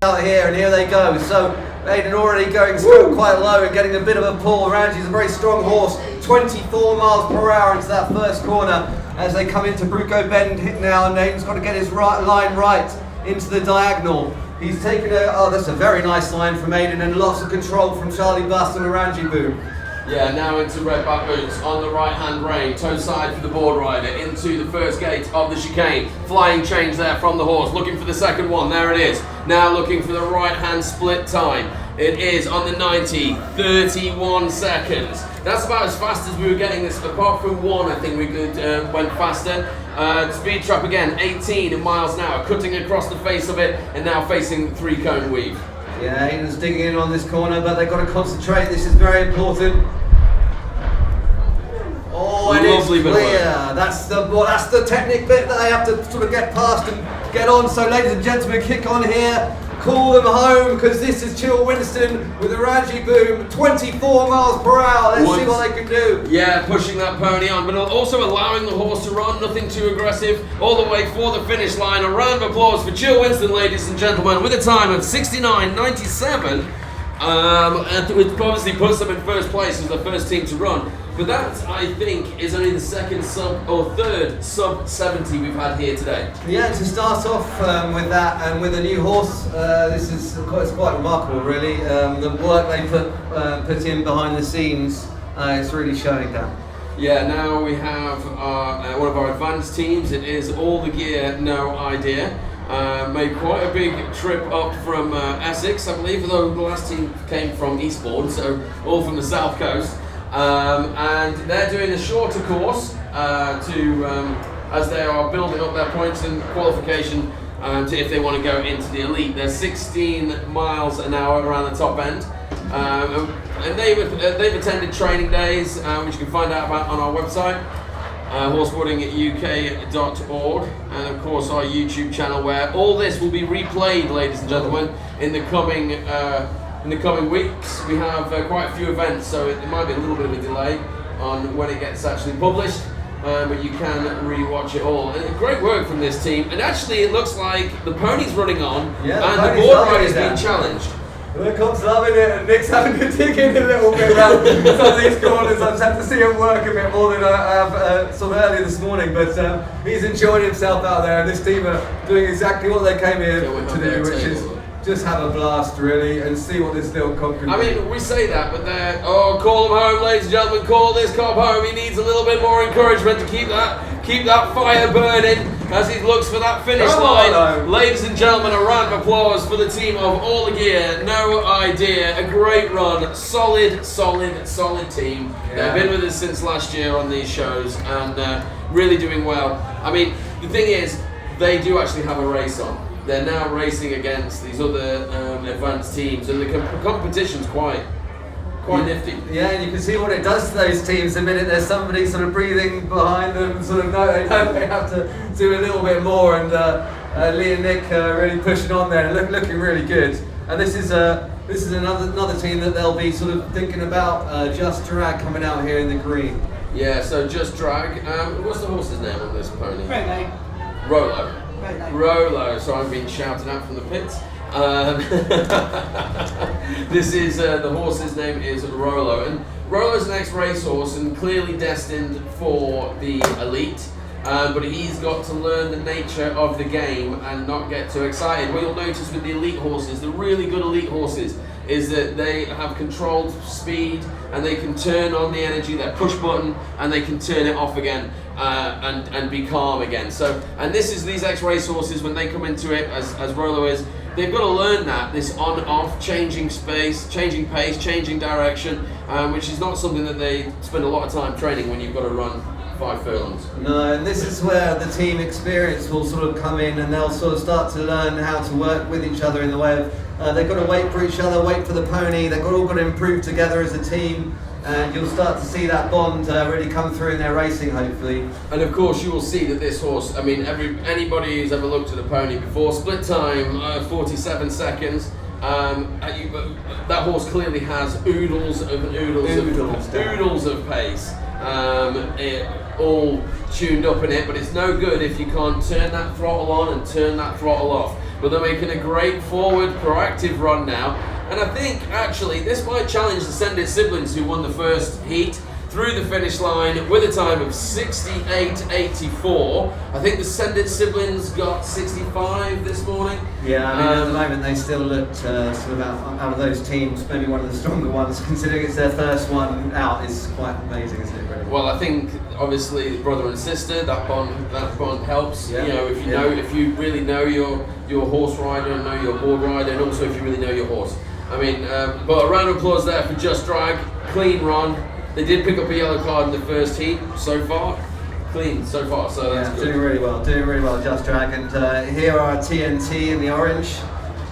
out here, and here they go. So Aidan already going still quite low and getting a bit of a pull around. He's a very strong horse, 24 miles per hour into that first corner as they come into Bruco Bend now, and Aidan's got to get his line right into the diagonal. He's taken that's a very nice line from Aidan, and lots of control from Charlie Bust and Orangi Boom. Yeah, now into red back boots on the right hand rein, toe side for the board rider, into the first gate of the chicane. Flying change there from the horse, looking for the second one, there it is. Now looking for the right hand split time. It is on the 90, 31 seconds. That's about as fast as we were getting this, apart from one I think we could went faster. Speed trap again, 18 miles an hour, cutting across the face of it and now facing 3-cone weave. Yeah, Aidan's digging in on this corner, but they've got to concentrate. This is very important. Oh, it is clear. That's the technique bit that they have to sort of get past and get on. So, ladies and gentlemen, kick on here. Call them home, because this is Chill Winston with Orangi Boom, 24 miles per hour. Let's see what they can do. Yeah, pushing that pony on, but also allowing the horse to run, nothing too aggressive, all the way for the finish line. A round of applause for Chill Winston, ladies and gentlemen, with a time of 69.97. It obviously puts them in first place as the first team to run. But that, I think, is only the second third sub 70 we've had here today. Yeah, to start off with that and with a new horse, it's quite remarkable, really. The work they put in behind the scenes, it's really showing that. Yeah, now we have one of our advanced teams. It is All the Gear, No Idea. Made quite a big trip up from Essex, I believe, although the last team came from Eastbourne, so all from the south coast. And they're doing a shorter course as they are building up their points and qualification if they want to go into the elite. They're 16 miles an hour around the top end, and they've attended training days, which you can find out about on our website, horseboardinguk.org, and of course our YouTube channel, where all this will be replayed, ladies and gentlemen, in the coming weeks. We have quite a few events, so it might be a little bit of a delay on when it gets actually published, but you can re-watch it all. And great work from this team, and actually it looks like the pony's running on, and the board rider's being challenged. The cop's loving it, and Nick's having to dig in a little bit around some of these corners. I just have to see him work a bit more than I have sort of earlier this morning, but he's enjoying himself out there, and this team are doing exactly what they came here to do, which is just have a blast, really, and see what this little cob can do. I mean, we say that, but call him home, ladies and gentlemen. Call this cob home. He needs a little bit more encouragement to keep that fire burning as he looks for that finish line. Ladies and gentlemen, a round of applause for the team of All the Gear, No Idea. A great run, solid team. Yeah. They've been with us since last year on these shows and really doing well. I mean, the thing is, they do actually have a race on. They're now racing against these other advanced teams, and the competition's quite nifty. Yeah, and you can see what it does to those teams the minute there's somebody sort of breathing behind them, sort of know they have to do a little bit more, and Lee and Nick are really pushing on there and looking really good. And this is another team that they'll be sort of thinking about, Just Drag, coming out here in the green. Yeah, so Just Drag. What's the horse's name on this pony? Rolo. Rolo, so I'm being shouted at from the pits. This is the horse's name is Rolo, and Rolo's an ex-race horse and clearly destined for the elite. But he's got to learn the nature of the game and not get too excited. What you'll notice with the elite horses, the really good elite horses, is that they have controlled speed and they can turn on the energy, their push button, and they can turn it off again and be calm again. So, and this is these ex-race horses, when they come into it, as Rolo is, they've got to learn this on-off, changing space, changing pace, changing direction, which is not something that they spend a lot of time training when you've got to run 5 furlongs. No, and this is where the team experience will sort of come in, and they'll sort of start to learn how to work with each other in the way of they've got to wait for each other, wait for the pony. They've all got to improve together as a team, and you'll start to see that bond really come through in their racing, hopefully. And of course, you will see that this horse, I mean, anybody who's ever looked at a pony before, split time 47 seconds. That horse clearly has oodles of pace. all tuned up in it, but it's no good if you can't turn that throttle on and turn that throttle off. But they're making a great forward, proactive run now. And I think, actually, this might challenge the Send It siblings who won the first heat through the finish line with a time of 68.84. I think the Send It siblings got 65 this morning. Yeah, I mean, at the moment they still looked sort of out of those teams, maybe one of the stronger ones, considering it's their first one out. Is quite amazing, isn't it, really? Well, I think obviously brother and sister, that bond helps. Yeah. You know, if you really know your horse rider and know your board rider, and also if you really know your horse. I mean, but a round of applause there for Just Drag, clean run. They did pick up a yellow card in the first heat so far. Clean so far, so that's good. Doing really well, Just Drag. And here are TNT in the orange.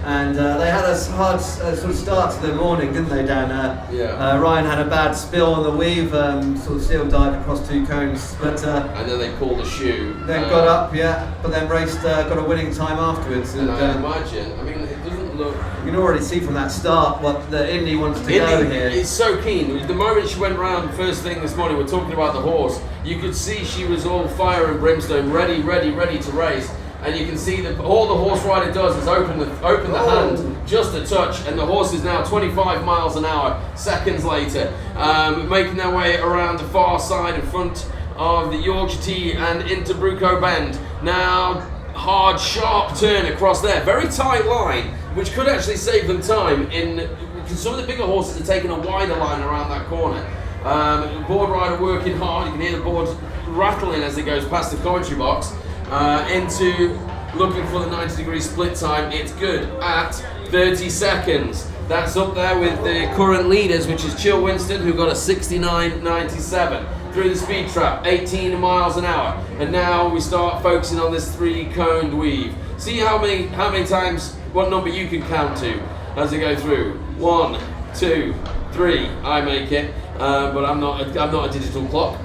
And they had a hard sort of start to the morning, didn't they, Dan? Yeah. Ryan had a bad spill on the weave, sort of steel dive across 2 cones. But and then they pulled the shoe. Then got up, but then raced, got a winning time afterwards. And I imagine, I mean, it doesn't look... You can already see from that start what the Indy wants to go here. Is so keen. The moment she went round first thing this morning, we're talking about the horse, you could see she was all fire and brimstone, ready to race. And you can see that all the horse rider does is open the hand just a touch, and the horse is now 25 miles an hour seconds later, making their way around the far side in front of the Yorkshire Tee and into Bruco Bend. Now, hard, sharp turn across there, very tight line, which could actually save them time because some of the bigger horses are taking a wider line around that corner. Board rider working hard, you can hear the board rattling as it goes past the commentary box. Into looking for the 90-degree split time. It's good at 30 seconds. That's up there with the current leaders, which is Chill Winston, who got a 69.97 through the speed trap, 18 miles an hour. And now we start focusing on this 3-coned weave. See how many times, what number you can count to as they go through. 1, 2, 3. I make it, but I'm not a digital clock.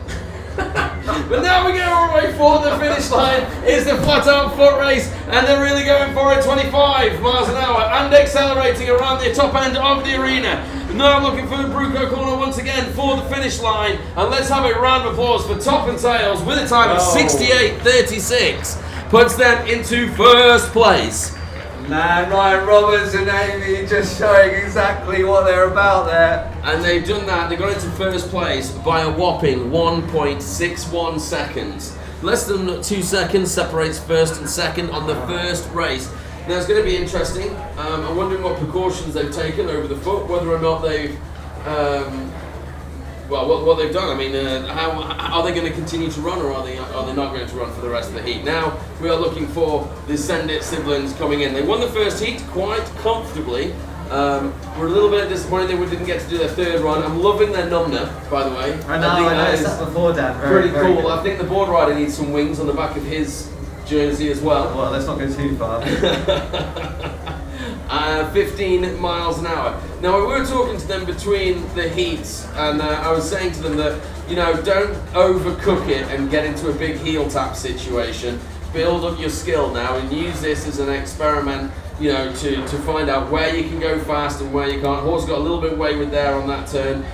But now we go all the way for the finish line. It's the flat out foot race, and they're really going for it. 25 miles an hour and accelerating around the top end of the arena. Now looking for the Bruco corner once again for the finish line, and let's have a round of applause for Top and Tails with a time of 68.36. Puts them into first place. Man, Ryan Roberts and Amy just showing exactly what they're about there. And they've done that, they got into first place by a whopping 1.61 seconds. Less than 2 seconds separates first and second on the first race. Now it's going to be interesting. I'm wondering what precautions they've taken over the foot, whether or not they've... what they've done. I mean, how are they going to continue to run, or are they not going to run for the rest of the heat? Now we are looking for the Send It siblings coming in. They won the first heat quite comfortably. We're a little bit disappointed they didn't get to do their third run. I'm loving their number, by the way. I noticed that before, Dan. Pretty cool. I think the board rider needs some wings on the back of his jersey as well. Well, let's not go too far. 15 miles an hour. Now, we were talking to them between the heats, and I was saying to them that, don't overcook it and get into a big heel tap situation. Build up your skill now and use this as an experiment, to find out where you can go fast and where you can't. Horse got a little bit wayward there on that turn.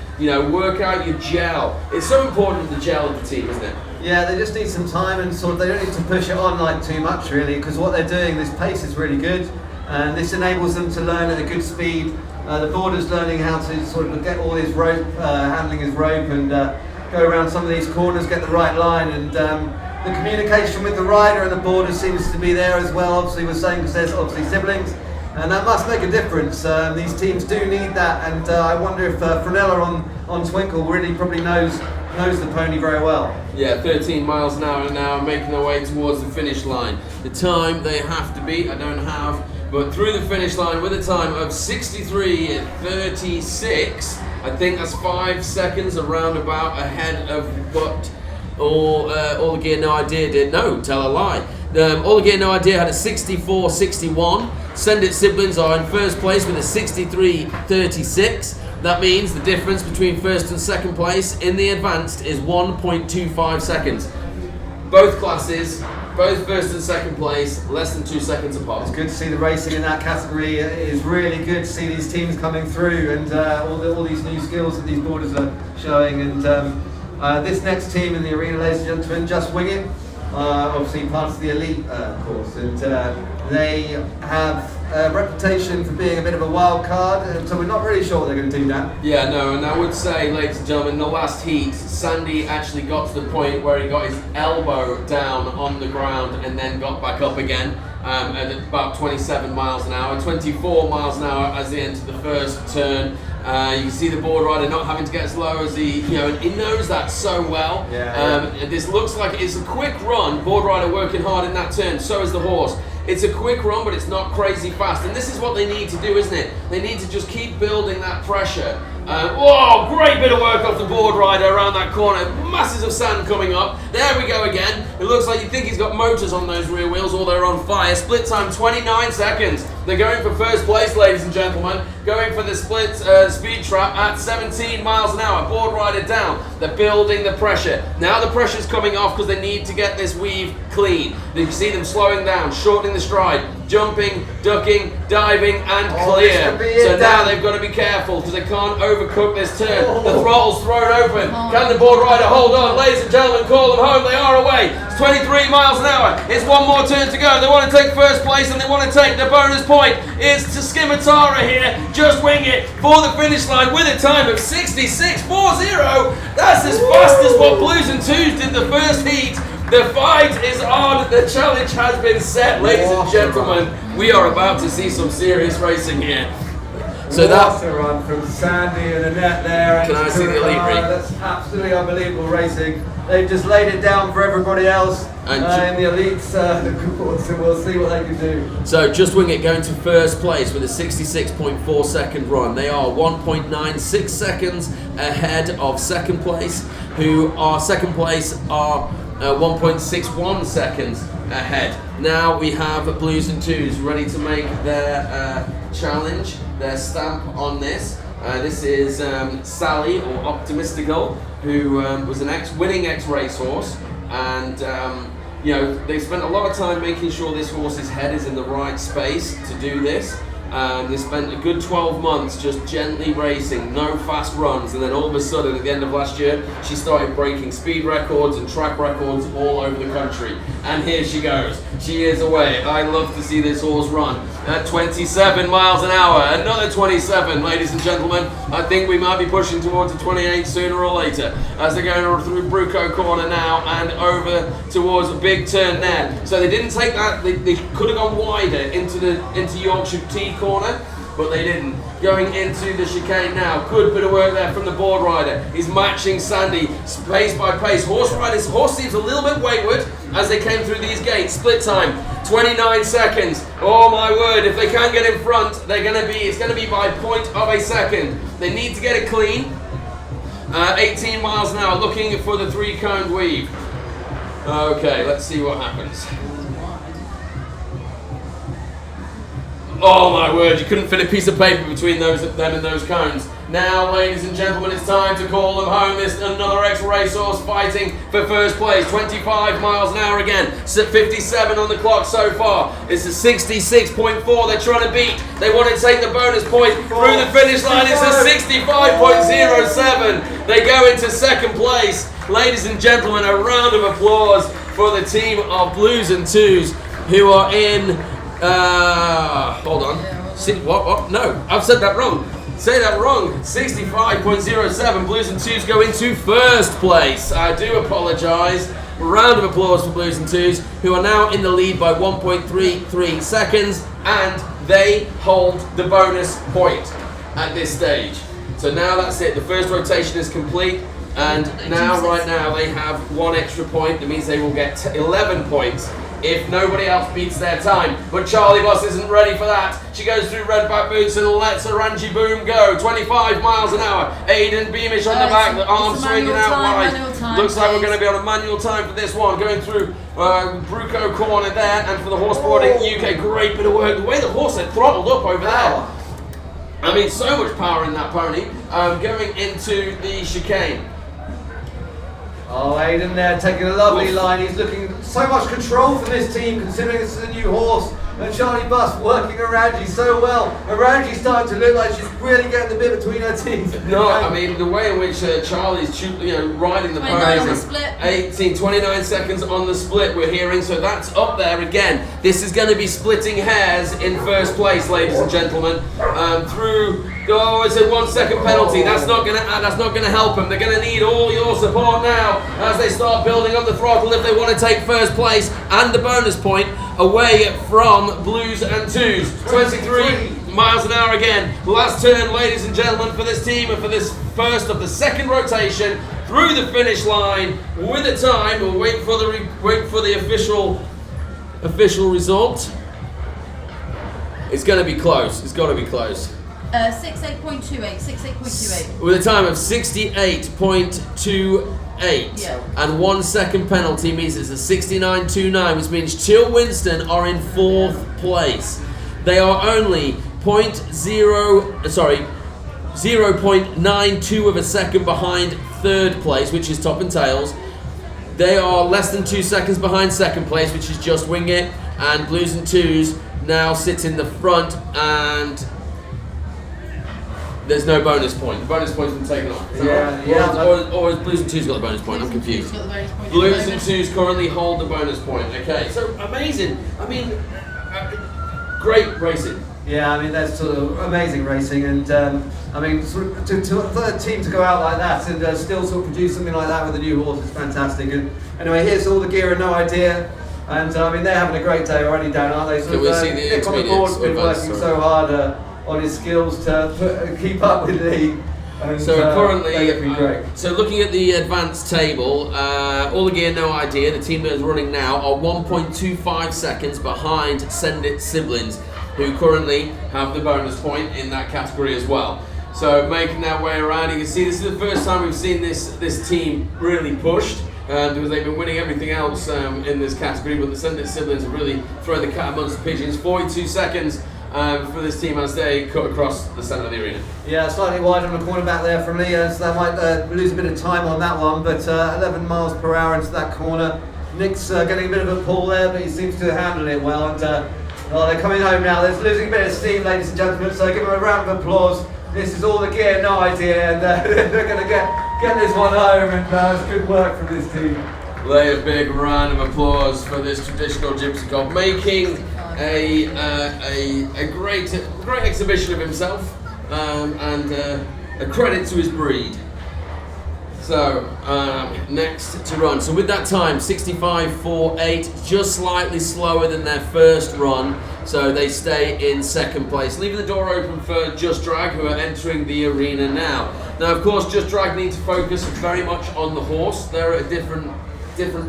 Work out your gel. It's so important, the gel of the team, isn't it? Yeah, they just need some time, and they don't need to push it on too much, really, because what they're doing, this pace is really good. And this enables them to learn at a good speed. The boarder's learning how to sort of get all his rope, handling his rope, and go around some of these corners, get the right line. And the communication with the rider and the boarder seems to be there as well. Obviously, we're saying because there's obviously siblings, and that must make a difference. These teams do need that, and I wonder if Frenella on Twinkle really probably knows the pony very well. Yeah, 13 miles an hour now, making their way towards the finish line. The time they have to beat, I don't have. But through the finish line with a time of 63.36, I think that's 5 seconds around about ahead of what All the Gear No Idea did. No, tell a lie. All the Gear No Idea had a 64.61. Send It siblings are in first place with a 63.36. That means the difference between first and second place in the advanced is 1.25 seconds. Both classes, both first and second place, less than 2 seconds apart. It's good to see the racing in that category. It is really good to see these teams coming through, and all these new skills that these boarders are showing. And This next team in the arena, ladies and gentlemen, Just Wing It, obviously part of the elite course, and they have a reputation for being a bit of a wild card, and so we're not really sure what they're going to do now. Yeah, no, and I would say, ladies and gentlemen, in the last heat, Sandy actually got to the point where he got his elbow down on the ground and then got back up again at about 27 miles an hour, 24 miles an hour as they entered the first turn. You can see the board rider not having to get as low as he knows that so well. This looks like it's a quick run, board rider working hard in that turn, so is the horse. It's a quick run, but it's not crazy fast, and this is what they need to do, isn't it? They need to just keep building that pressure. Whoa, great bit of work off the board rider around that corner. Masses of sand coming up. There we go again. It looks like you think he's got motors on those rear wheels, or they're on fire. Split time 29 seconds. They're going for first place, ladies and gentlemen. Going for the split speed trap at 17 miles an hour. Board rider down. They're building the pressure. Now the pressure's coming off because they need to get this weave clean. You can see them slowing down, shortening the stride, jumping, ducking, diving, and clear. So now they've got to be careful because they can't overcook this turn. The throttle's thrown open. Can the board rider hold on? Ladies and gentlemen, call them home. They are away. It's 23 miles an hour. It's one more turn to go. They want to take first place and they want to take the bonus point. It's to Skimatara here. Just Wing It for the finish line with a time of 66.40. That's as fast as what Blues and Twos did the first heat. The fight is on. The challenge has been set, ladies and gentlemen. We are about to see some serious racing here. So that's a run from Sandy and Annette there. Can I see the elite ring? That's absolutely unbelievable racing. They've just laid it down for everybody else in the elites course, and we'll see what they can do. So Just Wing It going to first place with a 66.4 second run. They are 1.96 seconds ahead of second place, who are second place are 1.61 seconds ahead. Now we have Blues and Twos ready to make their challenge, their stamp on this. This is Sally, or Optimistical, who was an winning ex-racehorse, and they spent a lot of time making sure this horse's head is in the right space to do this. They spent a good 12 months just gently racing, no fast runs, and then all of a sudden at the end of last year she started breaking speed records and track records all over the country, and here she goes. She is away. I love to see this horse run at 27 miles an hour. Another 27, ladies and gentlemen. I think we might be pushing towards a 28 sooner or later as they're going through Bruco corner now and over towards a big turn there. So they didn't take that. They could have gone wider into Yorkshire T corner, but they didn't. Going into the chicane now. Good bit of work there from the board rider. He's matching Sandy pace by pace. Horse seems a little bit wayward as they came through these gates. Split time 29 seconds. Oh my word, if they can't get in front, it's gonna be by 0.1 second. They need to get it clean. 18 miles an hour, looking for the 3-cone weave. Okay, let's see what happens. Oh my word, you couldn't fit a piece of paper between them and those cones. Now, ladies and gentlemen, it's time to call them home. There's another ex-racehorse fighting for first place. 25 miles an hour again. 57 on the clock so far. It's a 66.4 they're trying to beat. They want to take the bonus point through the finish line. It's a 65.07. They go into second place. Ladies and gentlemen, a round of applause for the team of Blues and Twos, who are in... hold on. What? No, I've said that wrong. Say that wrong. 65.07. Blues and Twos go into first place. I do apologise. Round of applause for Blues and Twos, who are now in the lead by 1.33 seconds, and they hold the bonus point at this stage. So now that's it. The first rotation is complete, and right now they have one extra point. That means they will get 11 points if nobody else beats their time. But Charlie Boss isn't ready for that. She goes through red back boots and lets Orangy Boom go. 25 miles an hour. Aiden Beamish on the back, the arm swinging out wide. Looks like we're going to be on a manual time for this one. Going through Bruco corner there, and for the Horseboarding UK, great bit of work. The way the horse had throttled up over there. I mean, so much power in that pony. Going into the chicane. Oh, Aiden there taking a lovely line. He's looking so much control from this team, considering this is a new horse. And Charlie Buss working Aranji so well. Aranji's starting to look like she's really getting the bit between her teeth. No, I mean, the way in which Charlie's riding the 29 on the podium. split. 29 seconds on the split we're hearing, so that's up there again. This is going to be splitting hairs in first place, ladies and gentlemen. It's a 1 second penalty. That's not going to help them. They're going to need all your support now as they start building up the throttle if they want to take first place and the bonus point away from Blues and Twos. 23 miles an hour again. Last turn, ladies and gentlemen, for this team and for this first of the second rotation through the finish line with a time. We'll wait for the official result. It's going to be close. It's got to be close. 68.28. With a time of 68.28. Yeah. And 1 second penalty means it's a 69.29, which means Chill Winston are in fourth place. They are only 0.92 of a second behind third place, which is Top and Tails. They are less than 2 seconds behind second place, which is Just Wing It. And Blues and Twos now sit in the front, and there's no bonus point. The bonus point's been taken off. Or has Blues and Twos got the bonus point? I'm confused. Blues and Twos currently hold the bonus point. Okay, so amazing. I mean, great racing. Yeah, I mean, that's sort of amazing racing, and I mean, sort of, to a third team to go out like that and still sort of produce something like that with a new horse is fantastic. And anyway, here's all the gear and No Idea, and I mean, they're having a great day already, Dan, aren't they? Can we see the Nick on the board's been working so hard on his skills to keep up with Lee. And, so currently, great. so looking at the advanced table, all the gear, No Idea, the team that is running now, are 1.25 seconds behind Send It siblings, who currently have the bonus point in that category as well. So making their way around, you can see this is the first time we've seen this team really pushed, because they've been winning everything else in this category, but the Send It siblings have really thrown the cat amongst the pigeons. 42 seconds for this team as they cut across the centre of the arena. Yeah, slightly wide on the corner back there from Leo, so they might lose a bit of time on that one, but 11 miles per hour into that corner. Nick's getting a bit of a pull there, but he seems to handle it well, and they're coming home now. They're losing a bit of steam, ladies and gentlemen, so give them a round of applause. This is all the gear, No Idea, and they're going to get this one home, and it's good work from this team. Lay a big round of applause for this traditional Gypsy Cop, making a great exhibition of himself, and a credit to his breed. So, next to run. So with that time, 65.48, just slightly slower than their first run. So they stay in second place, leaving the door open for Just Drag, who are entering the arena now. Now, of course, Just Drag need to focus very much on the horse. They're at a different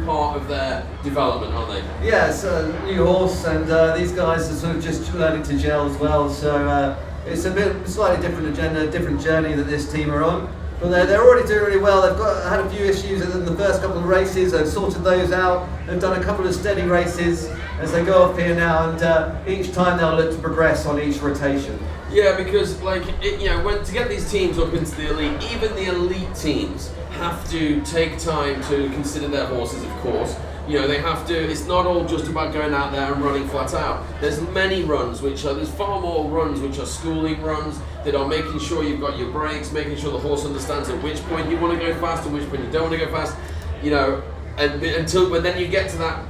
part of their development, aren't they? Yeah, it's a new horse, and these guys are sort of just learning to gel as well. So it's a slightly different agenda, different journey that this team are on. But they're already doing really well. They've had a few issues in the first couple of races. They've sorted those out. They've done a couple of steady races as they go up here now, and each time they'll look to progress on each rotation. Yeah, because when to get these teams up into the elite, even the elite teams have to take time to consider their horses, of course. They have to. It's not all just about going out there and running flat out. There's many runs there's far more runs which are schooling runs that are making sure you've got your brakes, making sure the horse understands at which point you want to go fast and which point you don't want to go fast. When then you get to that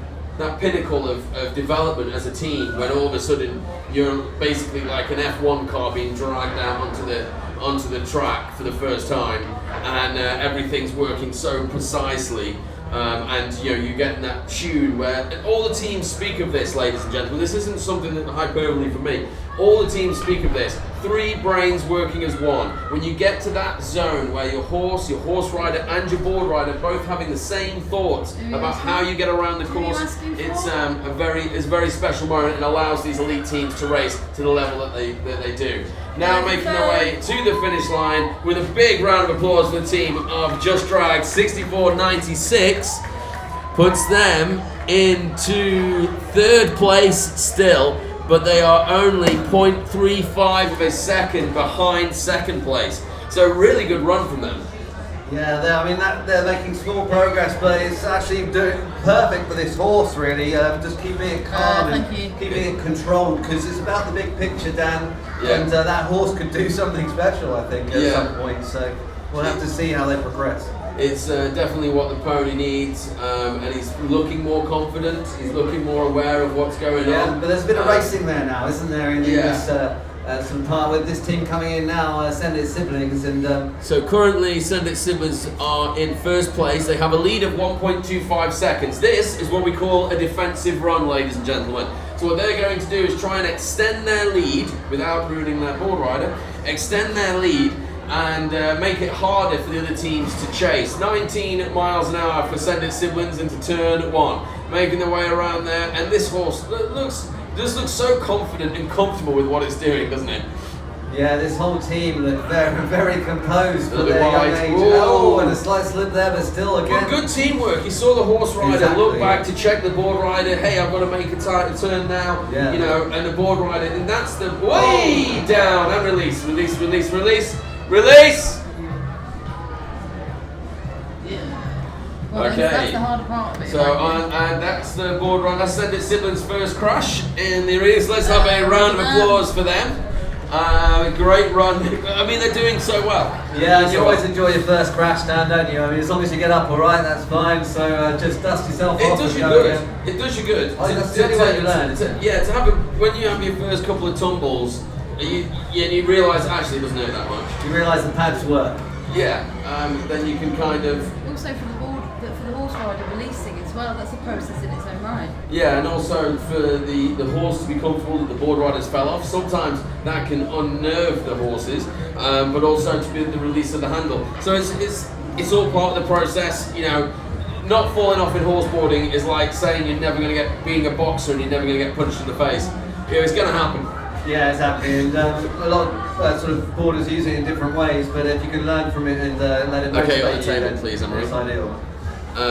pinnacle of development as a team, when all of a sudden you're basically like an F1 car being dragged out onto the track for the first time, and everything's working so precisely. And you get in that tune where all the teams speak of this, ladies and gentlemen. This isn't something that hyperbole for me. All the teams speak of this. 3 brains working as one. When you get to that zone where your horse rider, and your board rider both having the same thoughts about how you get around the course, it's a very special moment, and allows these elite teams to race to the level that they do. Now making their way to the finish line with a big round of applause for the team of Just Drag. 64.96 puts them into third place still, but they are only 0.35 of a second behind second place. So really good run from them. Yeah, they're making small progress, but it's actually perfect for this horse, really. Just keeping it calm and thank you. keeping it controlled, because it's about the big picture, Dan. Yeah. And that horse could do something special, I think, at some point. So we'll have to see how they progress. It's definitely what the pony needs, and he's looking more confident. He's looking more aware of what's going on. But there's a bit of racing there now, isn't there? In this some part with this team coming in now, Send It Siblings, and So currently, Send It Siblings are in first place. They have a lead of 1.25 seconds. This is what we call a defensive run, ladies and gentlemen. So what they're going to do is try and extend their lead without ruining their board rider. Extend their lead and make it harder for the other teams to chase. 19 miles an hour for Send It Siblings into turn 1, making their way around there. And this horse looks so confident and comfortable with what it's doing, doesn't it? yeah, this whole team look very, very composed for A little their young wide. age. Whoa. Oh, and a slight slip there, but still again. But good teamwork. You saw the horse rider Exactly. look back to check the board rider. Hey, I've got to make a tight turn now. Yeah. You know, and the board rider, and that's the way down and release. Well, Okay. that's the harder part of it. So, and that's the board run. That's Send It Siblings' first crash in the arena. So let's have a round of applause for them. Great run. I mean, they're doing so well. Yeah, and you always enjoy your first crash, Dan, don't you? I mean, as long as you get up all right, that's fine. So just dust yourself It off. does and you go good. again. It does you good. I think that's the only way you learn, isn't it? Yeah, to have when you have your first couple of tumbles, you realise actually it doesn't hurt that much. You realise the pads work. Yeah, then you can kind of Also for the horse rider releasing as well, that's a process in its own right. yeah, and also for the horse to be comfortable that the board riders fell off. Sometimes that can unnerve the horses, but also to be the release of the handle. So it's all part of the process. You know, not falling off in horseboarding is like saying you're never going to being a boxer and you're never going to get punched in the face. You know, it's going to happen. Yeah, exactly. And a lot of sort of boarders use it in different ways, but if you can learn from it and let it Okay, motivate on the you, table, then please, Emery. it's ideal.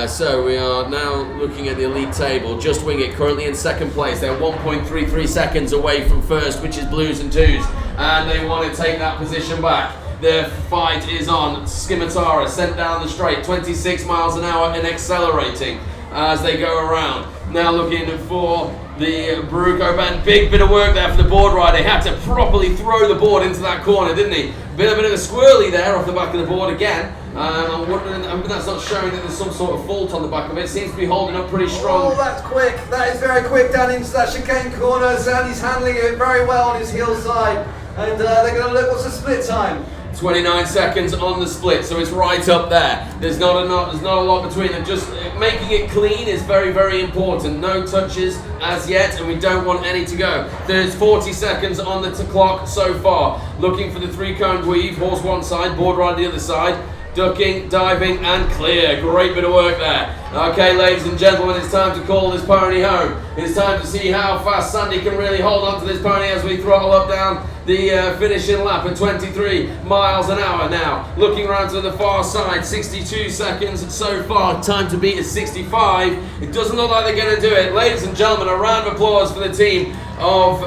So we are now looking at the elite table. Just Wing It currently in second place. They're 1.33 seconds away from first, which is Blues and Twos, and they want to take that position back. The fight is on. Skimatara sent down the straight, 26 miles an hour and accelerating as they go around. Now looking for the Baruco Bend. Big bit of work there for the board rider. He had to properly throw the board into that corner, didn't he? Bit of a squirrely there off the back of the board again. I'm wondering, that's not showing that there's some sort of fault on the back of it. It seems to be holding up pretty strong. Oh, that's quick. That is very quick down into that chicane corner. Sandy's handling it very well on his heel side. And they're going to look, what's the split time? 29 seconds on the split, so it's right up there. There's not a lot between them. Just making it clean is very, very important. No touches as yet, and we don't want any to go. There's 40 seconds on the clock so far. Looking for the three-cone weave. Horse one side, board rider the other side. Ducking, diving, and clear. Great bit of work there. Okay, ladies and gentlemen, it's time to call this pony home. It's time to see how fast Sandy can really hold on to this pony as we throttle up down the finishing lap at 23 miles an hour now. Looking around to the far side, 62 seconds so far. Time to beat is 65. It doesn't look like they're going to do it. Ladies and gentlemen, a round of applause for the team of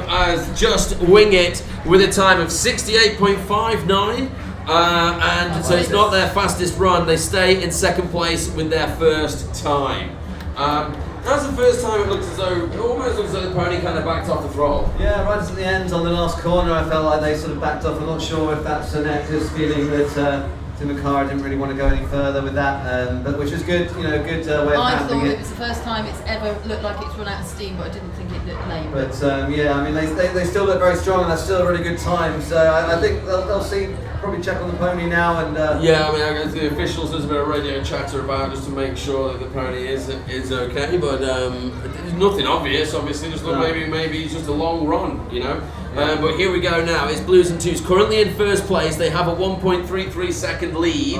Just Wing It with a time of 68.59. And so it's not their fastest run. They stay in second place with their first time. That's the first time it looks as though, it almost looks like the pony kind of backed off the throttle. Yeah, right at the end on the last corner, I felt like they sort of backed off. I'm not sure if that's an actor's feeling that Tim McCarr didn't really want to go any further with that, but which was good, good way of I handling thought it. it was the first time it's ever looked like it's run out of steam, but I didn't think it looked lame. But yeah, I mean, they still look very strong, and that's still a really good time. So I think they'll see, probably check on the pony now, and yeah, I mean, I guess the officials, there's a bit of radio chatter about just to make sure that the pony is okay, but there's nothing obvious. Obviously, just look, maybe it's just a long run, you know. But here we go now. It's Blues and Twos currently in first place. They have a 1.33 second lead,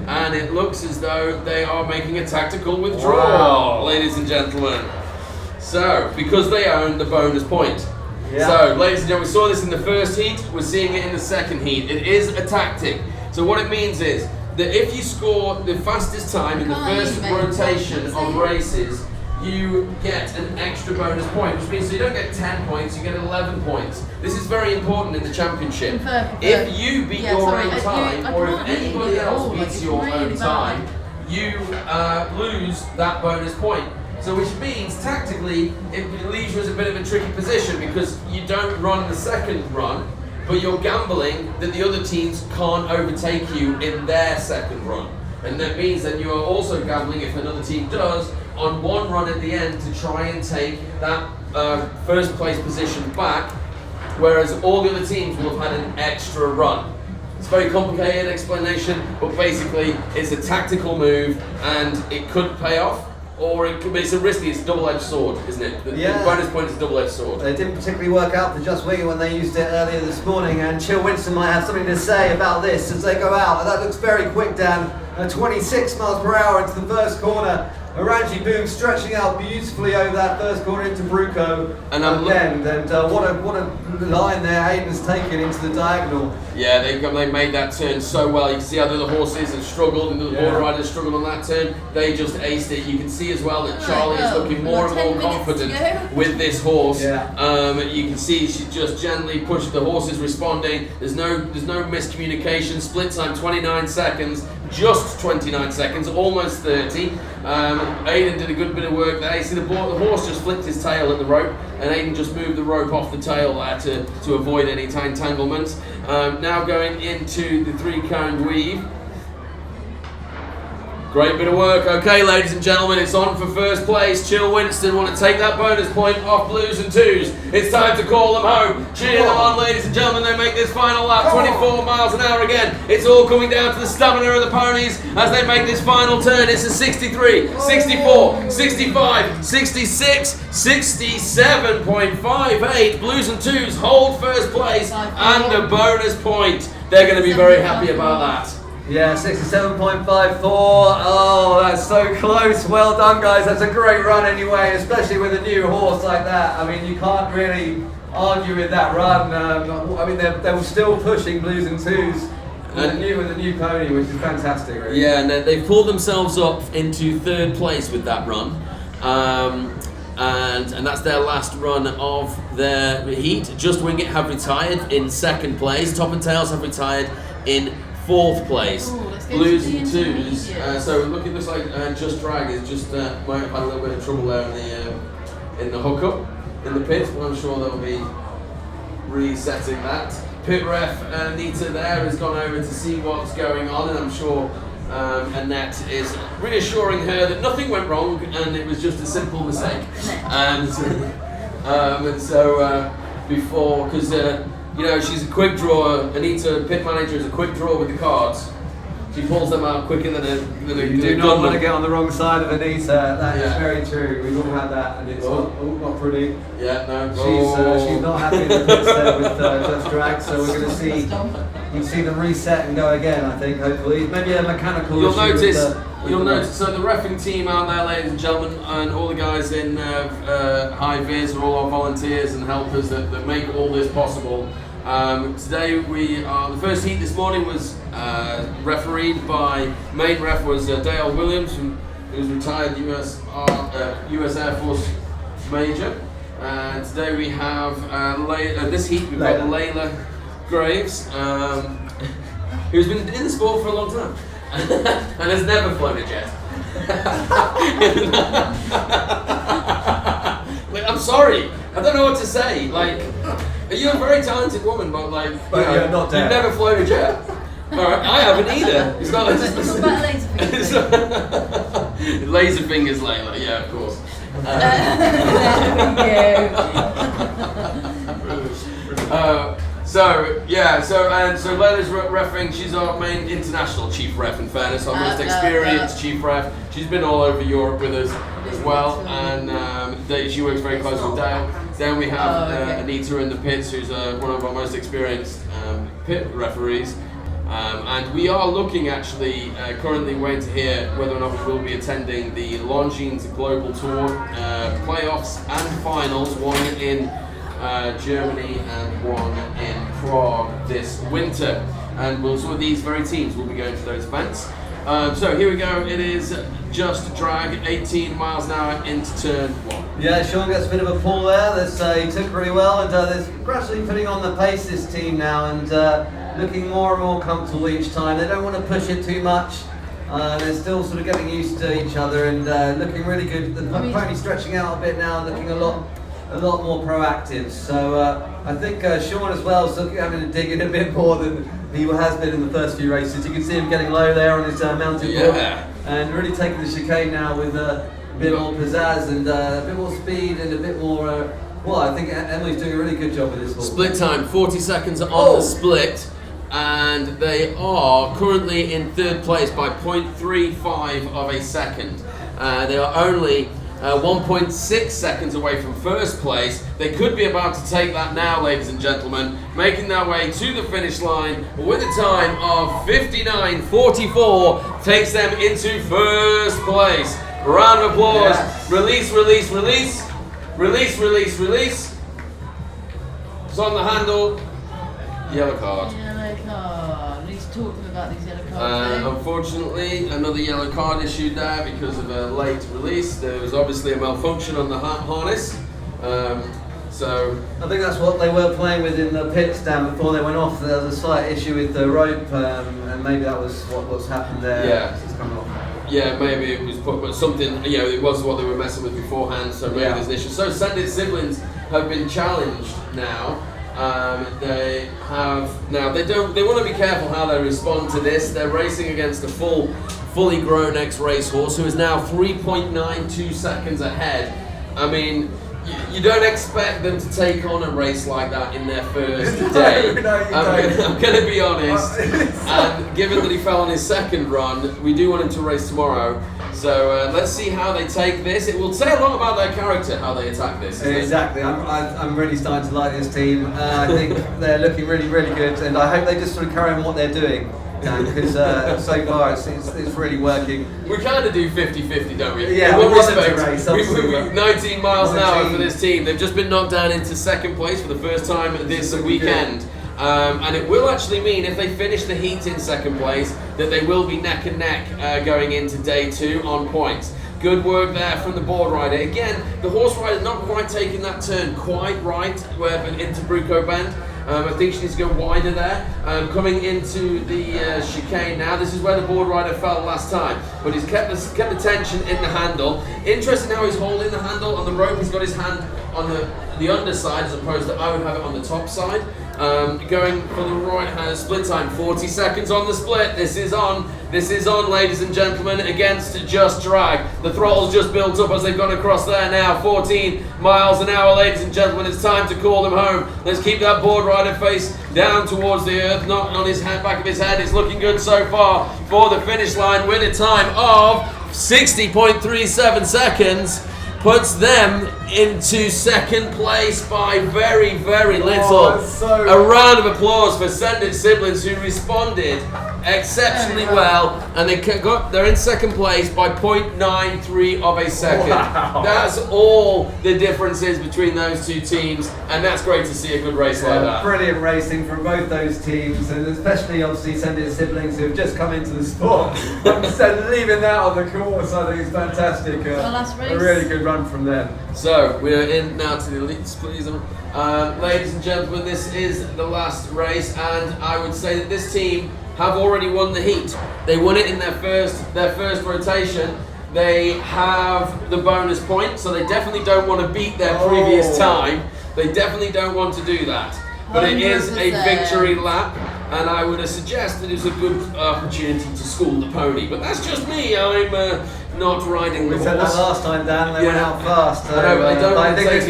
and it looks as though they are making a tactical withdrawal, ladies and gentlemen. So, because they own the bonus point. Yeah. So, ladies and gentlemen, we saw this in the first heat. We're seeing it in the second heat. It is a tactic. So what it means is that if you score the fastest time in the first rotation of races, you get an extra bonus point, which means you don't get 10 points, you get 11 points. This is very important in the championship. If you beat your own time, or if anybody else beats your own time, you lose that bonus point. So which means tactically it leaves you as a bit of a tricky position because you don't run the second run, but you're gambling that the other teams can't overtake you in their second run. And that means that you are also gambling, if another team does, on one run at the end to try and take that first place position back, whereas all the other teams will have had an extra run. It's a very complicated explanation, but basically it's a tactical move and it could pay off, or it could be, it's a double-edged sword, isn't it? The bonus point is a double-edged sword. It didn't particularly work out for Just Winger when they used it earlier this morning, and Chill Winston might have something to say about this as they go out. And that looks very quick, Dan. 26 miles per hour into the first corner. Oranji Boom stretching out beautifully over that first corner into Bruco and what a line there Aiden's taken into the diagonal. Yeah, they made that turn so well. You can see how the other horses have struggled and the border riders struggled on that turn. They just aced it. You can see as well that Charlie is looking more and more confident with this horse. Yeah. You can see she's just gently pushed. The horse is responding. There's no miscommunication. Split time 29 seconds. Just 29 seconds, almost 30. Aiden did a good bit of work there. You see the horse just flicked his tail at the rope, and Aiden just moved the rope off the tail there to avoid any entanglement. Now going into the 3-cone weave. Great bit of work. Okay, ladies and gentlemen, it's on for first place. Chill Winston want to take that bonus point off Blues and Twos. It's time to call them home. Cheer them on, ladies and gentlemen. They make this final lap 24 miles an hour again. It's all coming down to the stamina of the ponies as they make this final turn. It's a 63, 64, 65, 66, 67.58. Blues and Twos hold first place and a bonus point. They're going to be very happy about that. Yeah, 67.54. Oh, that's so close. Well done, guys. That's a great run anyway, especially with a new horse like that. I mean, you can't really argue with that run. I mean, they were still pushing Blues and Twos with a new pony, which is fantastic, really. Yeah, and they've pulled themselves up into third place with that run. And that's their last run of their heat. Just Wing It have retired in second place. Top and Tails have retired in fourth place. Blues and Twos. So it looks like Just Drag is just might have had a little bit of trouble there in the hookup in the pit, but I'm sure they'll be resetting that. Pit ref Anita there has gone over to see what's going on, and I'm sure Annette is reassuring her that nothing went wrong and it was just a simple mistake. And so before, because she's a quick drawer. Anita, pit manager, is a quick drawer with the cards. She pulls them out quicker than a You do not want to get on the wrong side of Anita. That is very true. We've all had that, and it's not pretty. Yeah, no. She's not happy in the pits there with Just Drag, so we're going to see. You'll see them reset and go again. I think hopefully maybe a mechanical You'll issue. You'll notice. So the reffing team out there, ladies and gentlemen, and all the guys in high vis are all our volunteers and helpers that make all this possible. Today the first heat this morning was refereed by, main ref was Dale Williams, who's retired US Air Force Major. And today we have, this heat we've got Layla Graves, who's been in the sport for a long time and has never flown a jet. I'm sorry, I don't know what to say. You're a very talented woman, but you're not you've never flown a jet. Alright, I haven't either. It's not What about Laserfingers? Laserfingers, Layla, yeah, of course. So Layla's reffing. She's our main international chief ref, in fairness, our most experienced chief ref. She's been all over Europe with us as well, and she works very close with Dale. Then we have Anita in the pits, who's one of our most experienced pit referees. And we are looking currently waiting to hear whether or not we will be attending the Longines Global Tour playoffs and finals, one in Germany and one in Prague this winter. And some of these very teams will be going to those events. So here we go, it is Just Drag, 18 miles an hour into turn 1. Yeah, Sean gets a bit of a pull there. He took really well, and they're gradually putting on the pace, this team now, and looking more and more comfortable each time. They don't want to push it too much. They're still sort of getting used to each other and looking really good. The pony stretching out a bit now, looking a lot more proactive. So I think Sean as well is having to dig in a bit more than he has been in the first few races. You can see him getting low there on his mountain board and really taking the chicane now with a bit more pizzazz and a bit more speed and a bit more. I think Emily's doing a really good job with this horse. Split time, 40 seconds on the split, and they are currently in third place by 0.35 of a second. They are only 1.6 seconds away from first place. They could be about to take that now, ladies and gentlemen, making their way to the finish line with a time of 59.44, takes them into first place. Round of applause. Yes. Release, release, release. Release, release, release. It's on the handle. Yellow card. Yellow card. Let's talk to them about these yellow cards. Unfortunately, another yellow card issued there because of a late release. There was obviously a malfunction on the harness. So I think that's what they were playing with in the pit stand before they went off. There was a slight issue with the rope, and maybe that was what's happened there. Yeah. It's coming off. Yeah, maybe it was put, but something, it was what they were messing with beforehand, so maybe there's an issue. So Send It siblings have been challenged now. They want to be careful how they respond to this. They're racing against a fully grown ex-racehorse who is now 3.92 seconds ahead. I mean, you don't expect them to take on a race like that in their first day. I'm going to be honest. And given that he fell on his second run, we do want him to race tomorrow. So let's see how they take this. It will say a lot about their character, how they attack this. Exactly. I'm really starting to like this team. I think they're looking really, really good, and I hope they just sort of carry on what they're doing. Because so far it's really working. We kind of do 50-50, don't we? Yeah, in one respect, race, we 19 miles an hour for this team. They've just been knocked down into second place for the first time this weekend. And it will actually mean if they finish the heat in second place that they will be neck and neck going into day 2 on points. Good work there from the board rider. Again, the horse rider not quite taking that turn quite right into Bruco Bend. I think she needs to go wider there. Coming into the chicane now. This is where the board rider fell last time, but he's kept the tension in the handle. Interesting how he's holding the handle on the rope. He's got his hand on the underside as opposed to I would have it on the top side. Going for the right hand split time, 40 seconds on the split. This is on, ladies and gentlemen, against Just Drag. The throttle's just built up as they've gone across there now. 14 miles an hour, ladies and gentlemen. It's time to call them home. Let's keep that board rider face down towards the earth, not on his back of his head. It's looking good so far for the finish line with a time of 60.37 seconds. Puts them into second place by very, very little. A round of applause for Send It siblings who responded exceptionally well, and they're in second place by 0.93 of a second. Wow. That's all the difference is between those two teams, and that's great to see a good race like that. Brilliant racing from both those teams, and especially obviously Send It siblings who have just come into the sport. So leaving that on the course, I think is fantastic. Last race. A really good run from them. So we are in now to the elites, please. Ladies and gentlemen, this is the last race, and I would say that this team have already won the heat. They won it in their first rotation. They have the bonus point, so they definitely don't want to beat their previous time. They definitely don't want to do that. But it is a victory lap, and I would suggest that it's a good opportunity to school the pony. But that's just me. I'm not riding the horse. We said that last time, Dan. They went out fast. So, I think this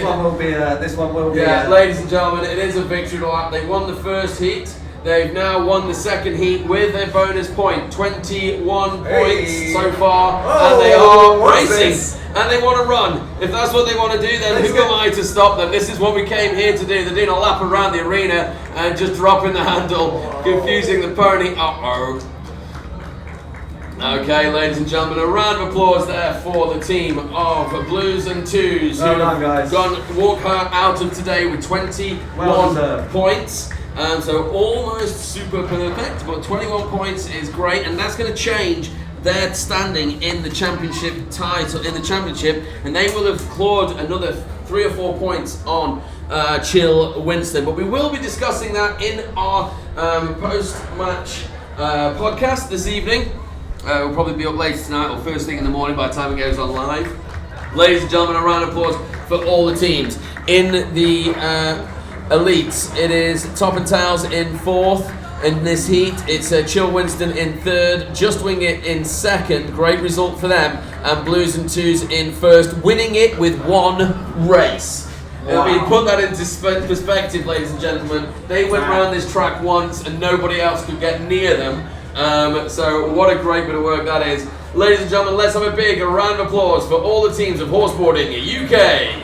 one will be. Yeah, ladies and gentlemen, it is a victory lap. They won the first heat. They've now won the second heat with a bonus point, 21 points so far, and they are racing. And they want to run. If that's what they want to do, then who am I to stop them? This is what we came here to do. They're doing a lap around the arena and just dropping the handle, confusing the pony. Uh-oh. Okay, ladies and gentlemen, a round of applause there for the team of Blues and Twos who have walk out of today with 21 points. So almost super perfect, but 21 points is great, and that's going to change their standing in the championship and they will have clawed another 3 or 4 points on Chill Winston. But we will be discussing that in our post-match podcast this evening. will probably be up later tonight or first thing in the morning by the time it goes on live. Ladies and gentlemen, a round of applause for all the teams. In the elites, it is Top and Tails in 4th. In this heat, it's Chill Winston in 3rd, Just Wing It in 2nd, great result for them, and Blues and Twos in 1st, winning it with 1 race. Wow. I mean, put that into perspective, ladies and gentlemen. They went around this track once and nobody else could get near them. So what a great bit of work that is. Ladies and gentlemen, let's have a big round of applause for all the teams of Horseboarding UK.